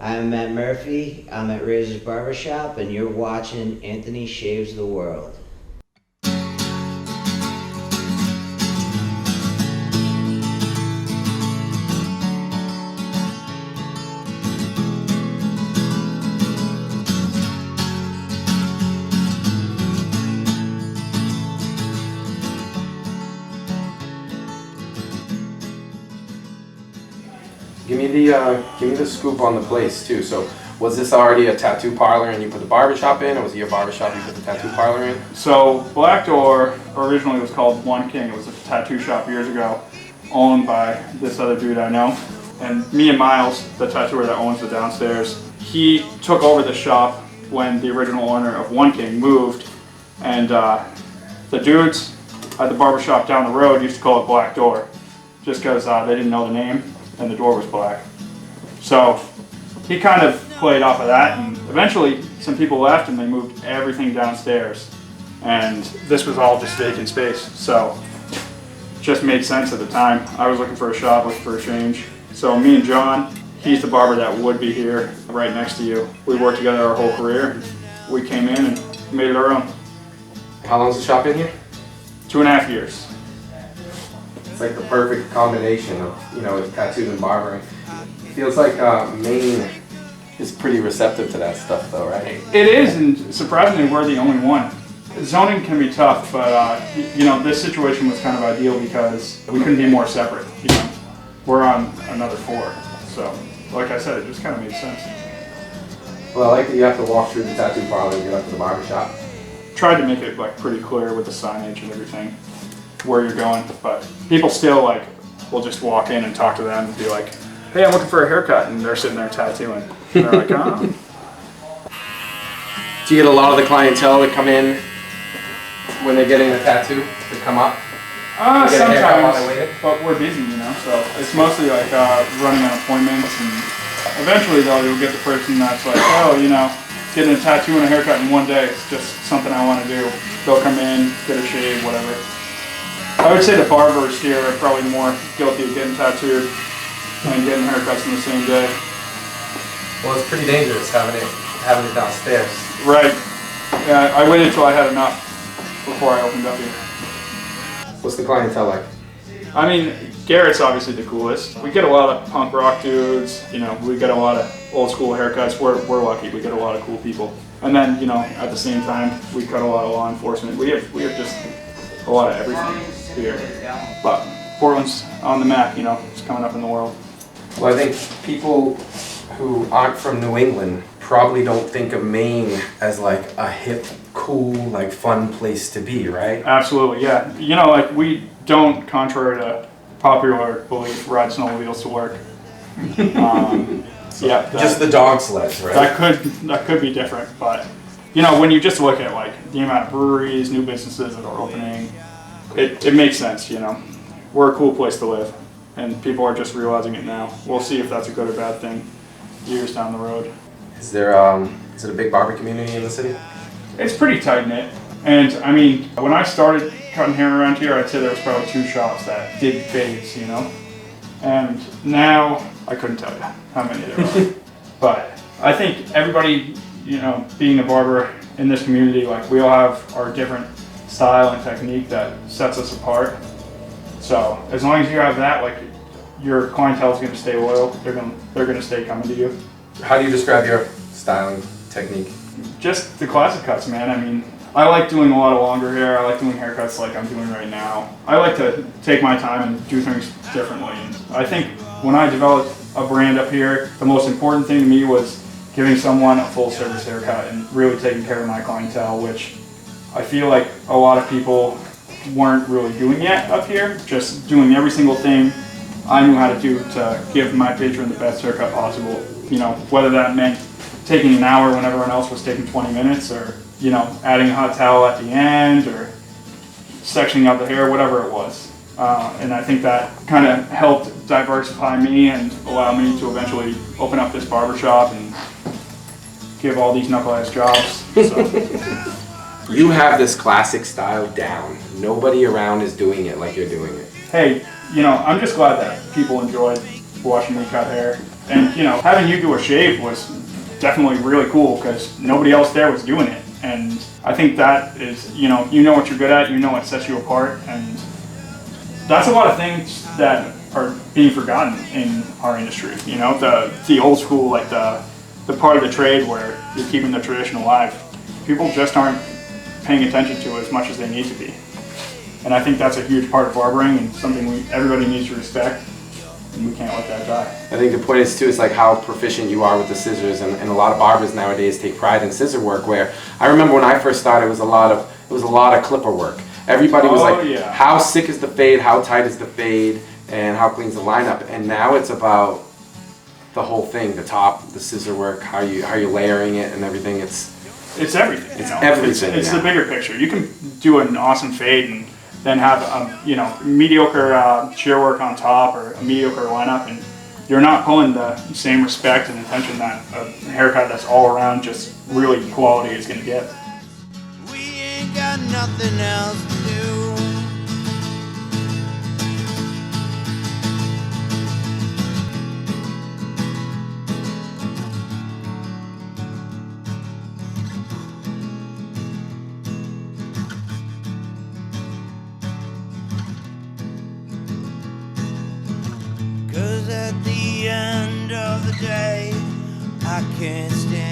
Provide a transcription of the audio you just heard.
I'm Matt Murphy. I'm at Razor's Barbershop, and you're watching Anthony Shaves the World. Give me the scoop on the place too. So, was this already a tattoo parlor and you put the barbershop in, or was it your barbershop you put the tattoo parlor in? So, Black Door originally was called One King. It was a tattoo shop years ago, owned by this other dude I know. And me and Miles, the tattooer that owns the downstairs, he took over the shop when the original owner of One King moved. And the dudes at the barbershop down the road used to call it Black Door, just because they didn't know the name and the door was black. So he kind of played off of that, and eventually some people left and they moved everything downstairs. And this was all just vacant space, so it just made sense at the time. I was looking for a shop, looking for a change. So me and John, he's the barber that would be here right next to you. We worked together our whole career. We came in and made it our own. How long's the shop in here? 2.5 years. It's like the perfect combination of, with tattoos and barbering. Feels like Maine is pretty receptive to that stuff though, right? It is, and surprisingly we're the only one. Zoning can be tough, but this situation was kind of ideal because we couldn't be more separate. We're on another floor, so like I said, it just kind of made sense. Well, I like that you have to walk through the tattoo parlor and get up to the barbershop. Tried to make it pretty clear with the signage and everything where you're going, but people still will just walk in and talk to them and be like, hey, I'm looking for a haircut, and they're sitting there tattooing. And they're like, oh. Do you get a lot of the clientele that come in when they're getting a tattoo to come up? Sometimes, but we're busy, so it's mostly running on appointments, and eventually though you'll get the person that's like, oh, getting a tattoo and a haircut in one day, it's just something I want to do. They'll come in, get a shave, whatever. I would say the barbers here are probably more guilty of getting tattooed and getting haircuts in the same day. Well, it's pretty dangerous having it downstairs. Right. Yeah, I waited till I had enough before I opened up here. What's the clientele like? I mean, Garrett's obviously the coolest. We get a lot of punk rock dudes. We get a lot of old school haircuts. We're lucky. We get a lot of cool people. And then, at the same time, we cut a lot of law enforcement. We have just a lot of everything here. But Portland's on the map. It's coming up in the world. Well, I think people who aren't from New England probably don't think of Maine as like a hip, cool, fun place to be, right? Absolutely, yeah. We don't, contrary to popular belief, ride snowmobiles to work. Just the dog sleds, right? That could be different, but when you just look at the amount of breweries, new businesses that are opening, it makes sense. We're a cool place to live, and people are just realizing it now. We'll see if that's a good or bad thing years down the road. Is it a big barber community in the city? It's pretty tight knit, and I mean, when I started cutting hair around here, I'd say there was probably 2 shops that did fades, and now I couldn't tell you how many there are. But I think everybody, being a barber in this community, we all have our different style and technique that sets us apart. So as long as you have that, your clientele is going to stay loyal. They're going to stay coming to you. How do you describe your styling technique? Just the classic cuts, man. I mean, I like doing a lot of longer hair. I like doing haircuts like I'm doing right now. I like to take my time and do things differently. And I think when I developed a brand up here, the most important thing to me was giving someone a full service haircut and really taking care of my clientele, which I feel like a lot of people weren't really doing yet up here. Just doing every single thing I knew how to do to give my patron the best haircut possible. Whether that meant taking an hour when everyone else was taking 20 minutes, or adding a hot towel at the end, or sectioning out the hair, whatever it was. And I think that kind of helped diversify me and allow me to eventually open up this barbershop and give all these knuckleheads jobs. So. You have this classic style down. Nobody around is doing it like you're doing it. Hey, I'm just glad that people enjoyed watching me cut hair. And you know, having you do a shave was definitely really cool because nobody else there was doing it. And I think that is, you know what you're good at, you know what sets you apart, and that's a lot of things that are being forgotten in our industry. You know, the old school, like the part of the trade where you're keeping the tradition alive. People just aren't paying attention to as much as they need to be. And I think that's a huge part of barbering and something everybody needs to respect, and we can't let that die. I think the point is too, is like how proficient you are with the scissors, and a lot of barbers nowadays take pride in scissor work, where I remember when I first started, it was a lot of clipper work. Everybody was yeah. How sick is the fade, how tight is the fade, and how clean's the lineup. And now it's about the whole thing, the top, the scissor work, how you're layering it and everything. It's everything. It's everything. It's the bigger picture. You can do an awesome fade and then have mediocre shear work on top or a mediocre lineup, and you're not pulling the same respect and attention that a haircut that's all around just really quality is going to get. We ain't got nothing else to do. Cause at the end of the day, I can't stand